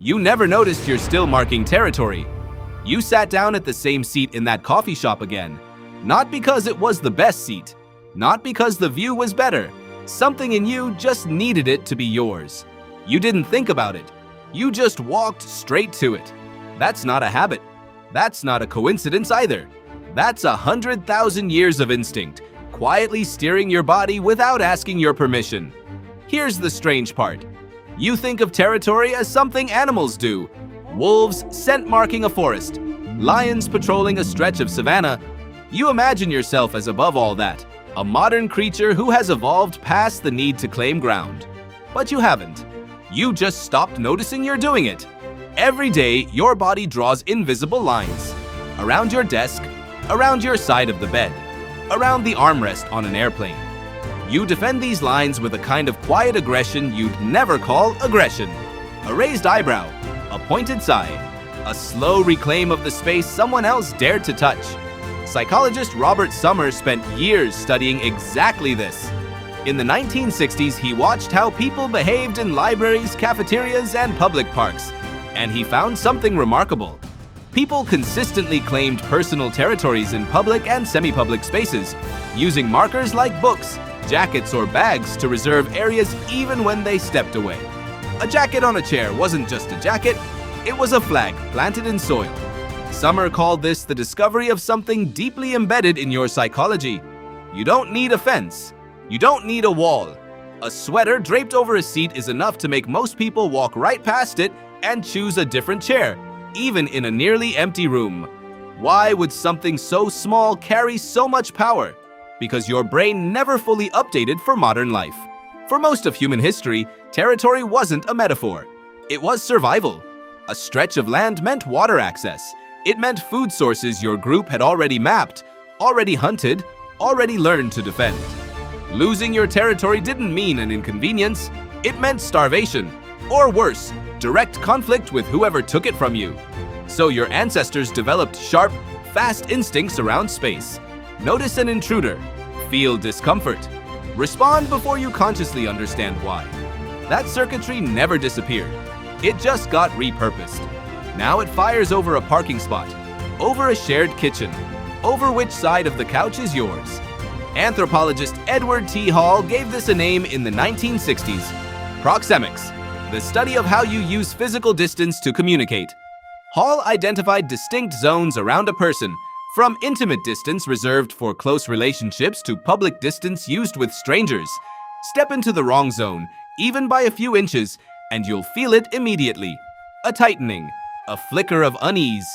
You never noticed you're still marking territory. You sat down at the same seat in that coffee shop again. Not because it was the best seat. Not because the view was better. Something in you just needed it to be yours. You didn't think about it. You just walked straight to it. That's not a habit. That's not a coincidence either. That's 100,000 years of instinct, quietly steering your body without asking your permission. Here's the strange part. You think of territory as something animals do. Wolves scent marking a forest, lions patrolling a stretch of savanna. You imagine yourself as above all that, a modern creature who has evolved past the need to claim ground. But you haven't. You just stopped noticing you're doing it. Every day, your body draws invisible lines. Around your desk, around your side of the bed, around the armrest on an airplane. You defend these lines with a kind of quiet aggression you'd never call aggression. A raised eyebrow, a pointed sigh, a slow reclaim of the space someone else dared to touch. Psychologist Robert Summers spent years studying exactly this. In the 1960s, he watched how people behaved in libraries, cafeterias, and public parks, and he found something remarkable. People consistently claimed personal territories in public and semi-public spaces, using markers like books, jackets, or bags to reserve areas even when they stepped away. A jacket on a chair wasn't just a jacket, it was a flag planted in soil. Summer called this the discovery of something deeply embedded in your psychology. You don't need a fence. You don't need a wall. A sweater draped over a seat is enough to make most people walk right past it and choose a different chair, even in a nearly empty room. Why would something so small carry so much power? Because your brain never fully updated for modern life. For most of human history, territory wasn't a metaphor. It was survival. A stretch of land meant water access. It meant food sources your group had already mapped, already hunted, already learned to defend. Losing your territory didn't mean an inconvenience. It meant starvation, or worse, direct conflict with whoever took it from you. So your ancestors developed sharp, fast instincts around space. Notice an intruder. Feel discomfort. Respond before you consciously understand why. That circuitry never disappeared. It just got repurposed. Now it fires over a parking spot, over a shared kitchen, over which side of the couch is yours. Anthropologist Edward T. Hall gave this a name in the 1960s. Proxemics, the study of how you use physical distance to communicate. Hall identified distinct zones around a person, from intimate distance reserved for close relationships to public distance used with strangers. Step into the wrong zone, even by a few inches, and you'll feel it immediately. A tightening, a flicker of unease.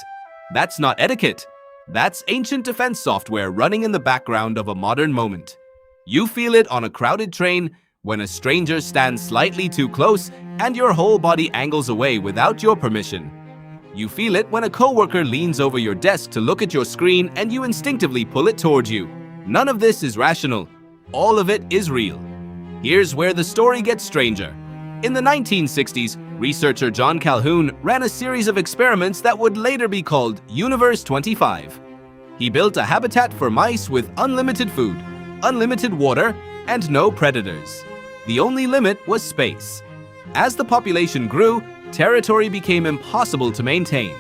That's not etiquette. That's ancient defense software running in the background of a modern moment. You feel it on a crowded train when a stranger stands slightly too close and your whole body angles away without your permission. You feel it when a coworker leans over your desk to look at your screen and you instinctively pull it toward you. None of this is rational. All of it is real. Here's where the story gets stranger. In the 1960s, researcher John Calhoun ran a series of experiments that would later be called Universe 25. He built a habitat for mice with unlimited food, unlimited water, and no predators. The only limit was space. As the population grew, territory became impossible to maintain.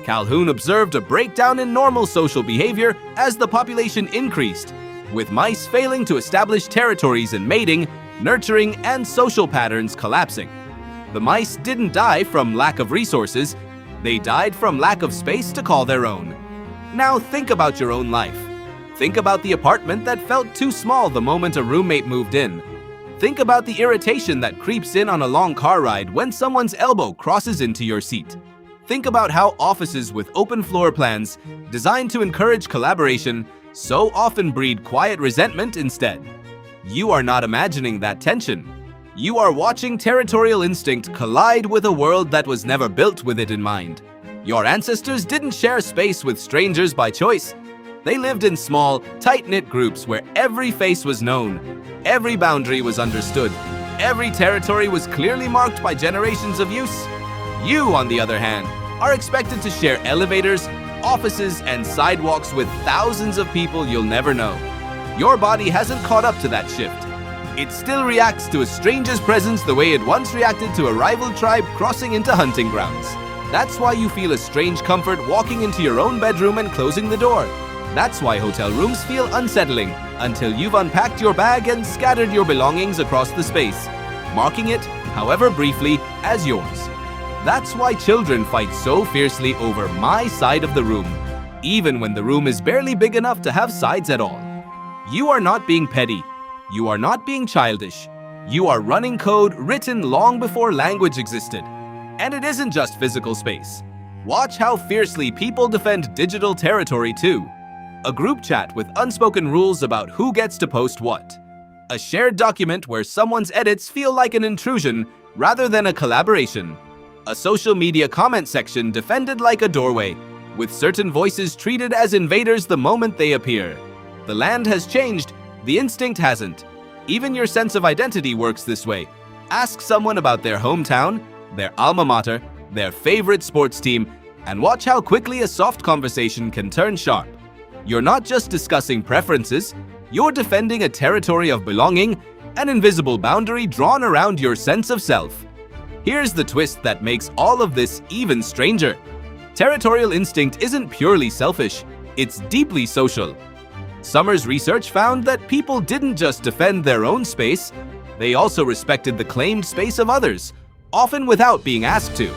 Calhoun observed a breakdown in normal social behavior as the population increased, with mice failing to establish territories in mating, nurturing, and social patterns collapsing. The mice didn't die from lack of resources, they died from lack of space to call their own. Now think about your own life. Think about the apartment that felt too small the moment a roommate moved in. Think about the irritation that creeps in on a long car ride when someone's elbow crosses into your seat. Think about how offices with open floor plans, designed to encourage collaboration, so often breed quiet resentment instead. You are not imagining that tension. You are watching territorial instinct collide with a world that was never built with it in mind. Your ancestors didn't share space with strangers by choice. They lived in small, tight-knit groups where every face was known, every boundary was understood, every territory was clearly marked by generations of use. You, on the other hand, are expected to share elevators, offices, and sidewalks with thousands of people you'll never know. Your body hasn't caught up to that shift. It still reacts to a stranger's presence the way it once reacted to a rival tribe crossing into hunting grounds. That's why you feel a strange comfort walking into your own bedroom and closing the door. That's why hotel rooms feel unsettling until you've unpacked your bag and scattered your belongings across the space, marking it, however briefly, as yours. That's why children fight so fiercely over my side of the room, even when the room is barely big enough to have sides at all. You are not being petty. You are not being childish. You are running code written long before language existed. And it isn't just physical space. Watch how fiercely people defend digital territory too. A group chat with unspoken rules about who gets to post what. A shared document where someone's edits feel like an intrusion rather than a collaboration. A social media comment section defended like a doorway, with certain voices treated as invaders the moment they appear. The land has changed, the instinct hasn't. Even your sense of identity works this way. Ask someone about their hometown, their alma mater, their favorite sports team, and watch how quickly a soft conversation can turn sharp. You're not just discussing preferences, you're defending a territory of belonging, an invisible boundary drawn around your sense of self. Here's the twist that makes all of this even stranger. Territorial instinct isn't purely selfish, it's deeply social. Summer's research found that people didn't just defend their own space, they also respected the claimed space of others, often without being asked to.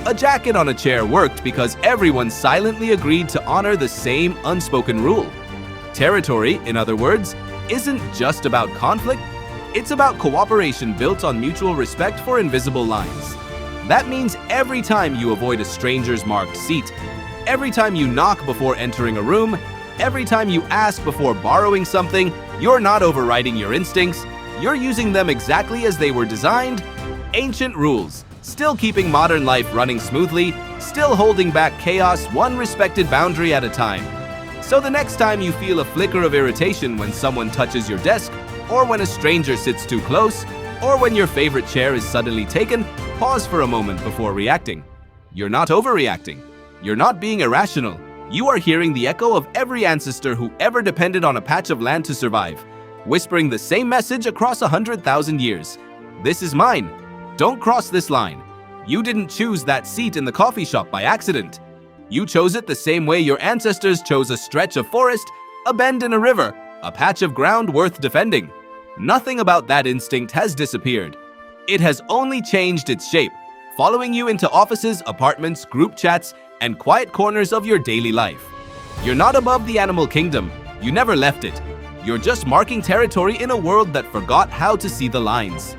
A jacket on a chair worked because everyone silently agreed to honor the same unspoken rule. Territory, in other words, isn't just about conflict, it's about cooperation built on mutual respect for invisible lines. That means every time you avoid a stranger's marked seat, every time you knock before entering a room, every time you ask before borrowing something, you're not overriding your instincts, you're using them exactly as they were designed. Ancient rules, still keeping modern life running smoothly, still holding back chaos one respected boundary at a time. So the next time you feel a flicker of irritation when someone touches your desk, or when a stranger sits too close, or when your favorite chair is suddenly taken, pause for a moment before reacting. You're not overreacting. You're not being irrational. You are hearing the echo of every ancestor who ever depended on a patch of land to survive, whispering the same message across 100,000 years. This is mine. Don't cross this line. You didn't choose that seat in the coffee shop by accident. You chose it the same way your ancestors chose a stretch of forest, a bend in a river, a patch of ground worth defending. Nothing about that instinct has disappeared. It has only changed its shape, following you into offices, apartments, group chats, and quiet corners of your daily life. You're not above the animal kingdom. You never left it. You're just marking territory in a world that forgot how to see the lines.